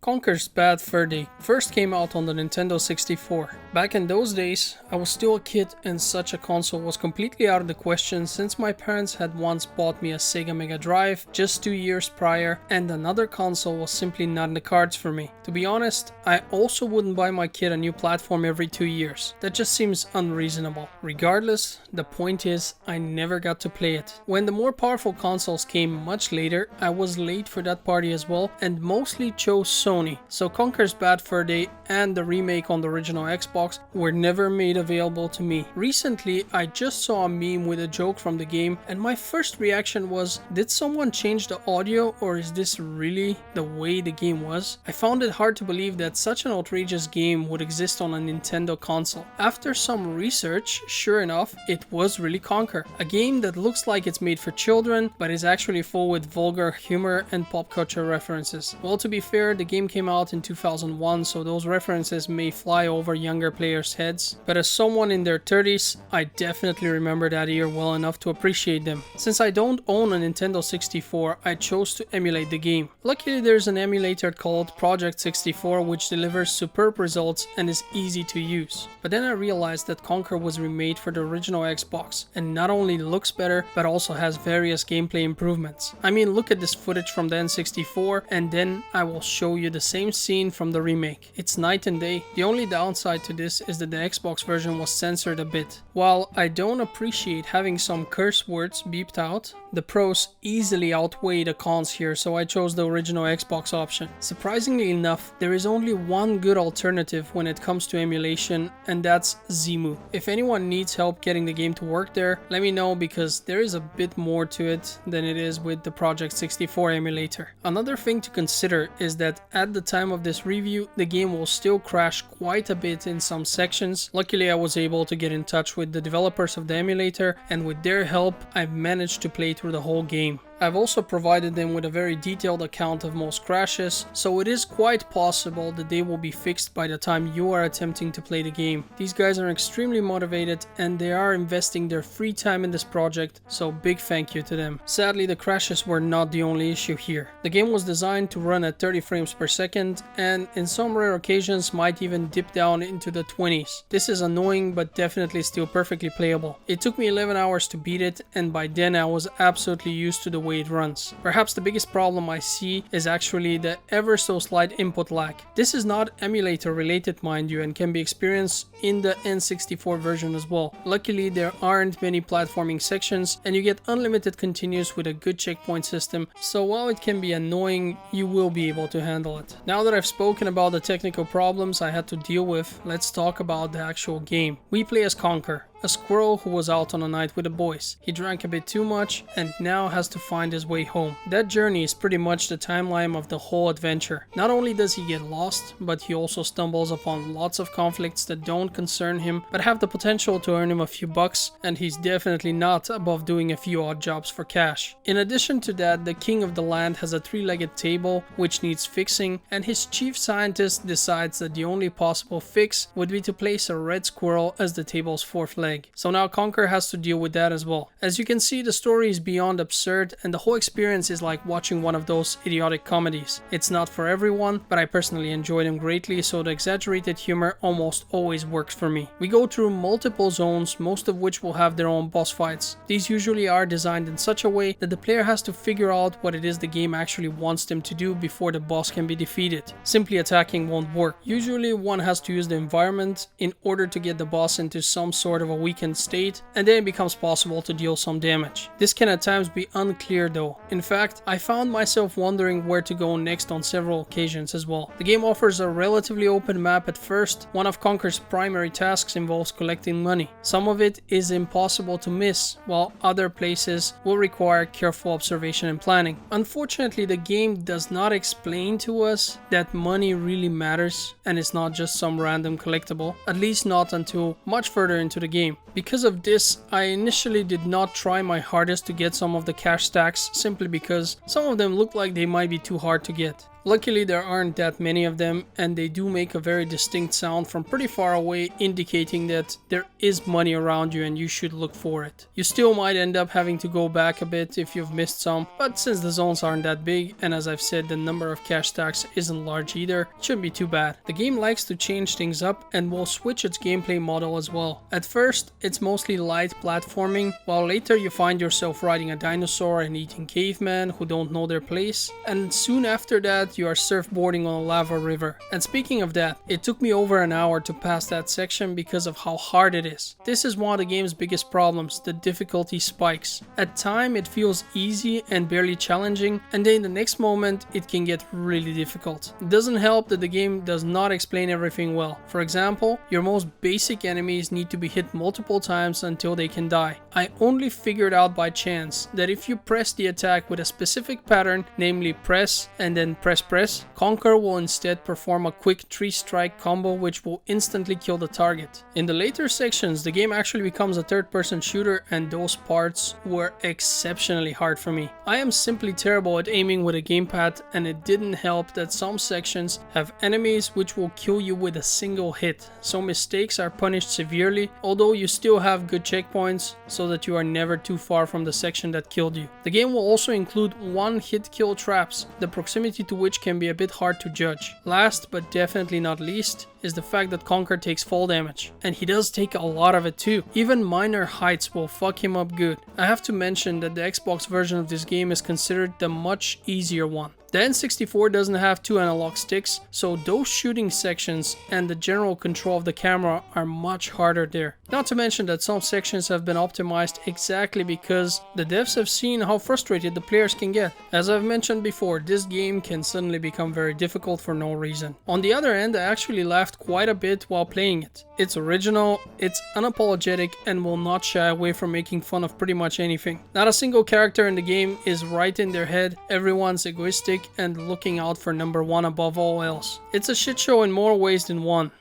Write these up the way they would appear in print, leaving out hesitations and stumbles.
Conker's Bad Fur Day first came out on the Nintendo 64. Back in those days, I was still a kid and such a console was completely out of the question since my parents had once bought me a Sega Mega Drive just 2 years prior and another console was simply not in the cards for me. To be honest, I also wouldn't buy my kid a new platform every 2 years. That just seems unreasonable. Regardless, the point is I never got to play it. When the more powerful consoles came much later, I was late for that party as well and mostly chose Sony. So Conker's Bad Fur Day and the remake on the original Xbox were never made available to me. Recently, I just saw a meme with a joke from the game and my first reaction was, did someone change the audio or is this really the way the game was? I found it hard to believe that such an outrageous game would exist on a Nintendo console. After some research, sure enough, it was really Conker. A game that looks like it's made for children, but is actually full with vulgar humor and pop culture references. Well, to be fair, the game came out in 2001, so those references may fly over younger players' heads, but as someone in their 30s, I definitely remember that year well enough to appreciate them. Since I don't own a Nintendo 64, I chose to emulate the game. Luckily, there's an emulator called Project 64 which delivers superb results and is easy to use. But then I realized that Conker was remade for the original Xbox and not only looks better, but also has various gameplay improvements. I mean, look at this footage from the N64 and then I will show you the same scene from the remake. It's night and day. The only downside to this is that the Xbox version was censored a bit. While I don't appreciate having some curse words beeped out, the pros easily outweigh the cons here, so I chose the original Xbox option. Surprisingly enough, there is only one good alternative when it comes to emulation, and that's Zemu. If anyone needs help getting the game to work there, let me know because there is a bit more to it than it is with the Project 64 emulator. Another thing to consider is that at the time of this review, the game will still crash quite a bit in some sections. Luckily, I was able to get in touch with the developers of the emulator, and with their help, I've managed to play through the whole game. I've also provided them with a very detailed account of most crashes, so it is quite possible that they will be fixed by the time you are attempting to play the game. These guys are extremely motivated and they are investing their free time in this project, so big thank you to them. Sadly, the crashes were not the only issue here. The game was designed to run at 30 frames per second and in some rare occasions might even dip down into the 20s. This is annoying but definitely still perfectly playable. It took me 11 hours to beat it and by then I was absolutely used to the way it runs. Perhaps the biggest problem I see is actually the ever so slight input lag. This is not emulator related, mind you, and can be experienced in the N64 version as well. Luckily, there aren't many platforming sections and you get unlimited continues with a good checkpoint system, so while it can be annoying, you will be able to handle it. Now that I've spoken about the technical problems I had to deal with, let's talk about the actual game. We play as Conker, a squirrel who was out on a night with the boys. He drank a bit too much and now has to find his way home. That journey is pretty much the timeline of the whole adventure. Not only does he get lost, but he also stumbles upon lots of conflicts that don't concern him but have the potential to earn him a few bucks, and he's definitely not above doing a few odd jobs for cash. In addition to that, the king of the land has a three-legged table which needs fixing, and his chief scientist decides that the only possible fix would be to place a red squirrel as the table's fourth leg. So now Conker has to deal with that as well. As you can see, the story is beyond absurd and the whole experience is like watching one of those idiotic comedies. It's not for everyone, but I personally enjoy them greatly, so the exaggerated humor almost always works for me. We go through multiple zones, most of which will have their own boss fights. These usually are designed in such a way that the player has to figure out what it is the game actually wants them to do before the boss can be defeated. Simply attacking won't work. Usually one has to use the environment in order to get the boss into some sort of a weakened state, and then it becomes possible to deal some damage. This can at times be unclear though. In fact, I found myself wondering where to go next on several occasions as well. The game offers a relatively open map at first. One of Conker's primary tasks involves collecting money. Some of it is impossible to miss, while other places will require careful observation and planning. Unfortunately, the game does not explain to us that money really matters and it's not just some random collectible, at least not until much further into the game. Because of this, I initially did not try my hardest to get some of the cash stacks simply because some of them look like they might be too hard to get. Luckily there aren't that many of them, and they do make a very distinct sound from pretty far away, indicating that there is money around you and you should look for it. You still might end up having to go back a bit if you've missed some, but since the zones aren't that big, and as I've said, the number of cash stacks isn't large either, it shouldn't be too bad. The game likes to change things up and will switch its gameplay model as well. At first, it's mostly light platforming, while later you find yourself riding a dinosaur and eating cavemen who don't know their place, and soon after that you are surfboarding on a lava river. And speaking of that, it took me over an hour to pass that section because of how hard it is. This is one of the game's biggest problems, the difficulty spikes. At times it feels easy and barely challenging, and then the next moment it can get really difficult. It doesn't help that the game does not explain everything well. For example, your most basic enemies need to be hit multiple times until they can die. I only figured out by chance that if you press the attack with a specific pattern, namely press and then press, Conker will instead perform a quick 3-strike combo which will instantly kill the target. In the later sections, the game actually becomes a third-person shooter, and those parts were exceptionally hard for me. I am simply terrible at aiming with a gamepad, and it didn't help that some sections have enemies which will kill you with a single hit, so mistakes are punished severely, although you still have good checkpoints so that you are never too far from the section that killed you. The game will also include one-hit kill traps, the proximity to which can be a bit hard to judge. Last but definitely not least is the fact that Conker takes fall damage, and he does take a lot of it too. Even minor heights will fuck him up good. I have to mention that the Xbox version of this game is considered the much easier one. The N64 doesn't have 2 analog sticks, so those shooting sections and the general control of the camera are much harder there. Not to mention that some sections have been optimized exactly because the devs have seen how frustrated the players can get. As I've mentioned before, this game can suddenly become very difficult for no reason. On the other hand, I actually laughed quite a bit while playing it. It's original, it's unapologetic, and will not shy away from making fun of pretty much anything. Not a single character in the game is right in their head, everyone's egoistic and looking out for number one above all else. It's a shit show in more ways than one.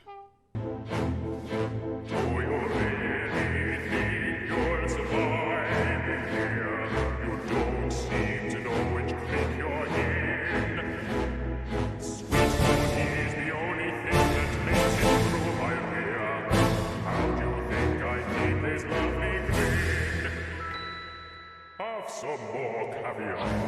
Some more caviar.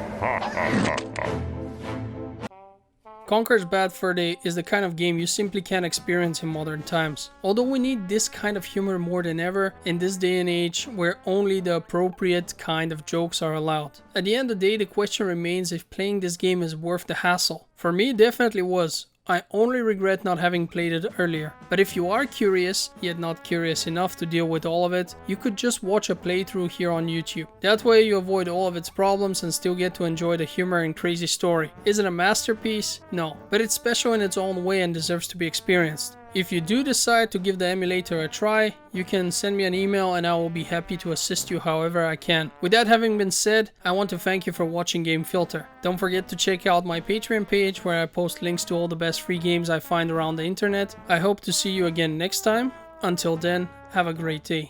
Conker's Bad Fur Day is the kind of game you simply can't experience in modern times. Although we need this kind of humor more than ever in this day and age where only the appropriate kind of jokes are allowed. At the end of the day, the question remains if playing this game is worth the hassle. For me, it definitely was. I only regret not having played it earlier. But if you are curious, yet not curious enough to deal with all of it, you could just watch a playthrough here on YouTube. That way you avoid all of its problems and still get to enjoy the humor and crazy story. Is it a masterpiece? No, but it's special in its own way and deserves to be experienced. If you do decide to give the emulator a try, you can send me an email and I will be happy to assist you however I can. With that having been said, I want to thank you for watching Game Filter. Don't forget to check out my Patreon page where I post links to all the best free games I find around the internet. I hope to see you again next time. Until then, have a great day.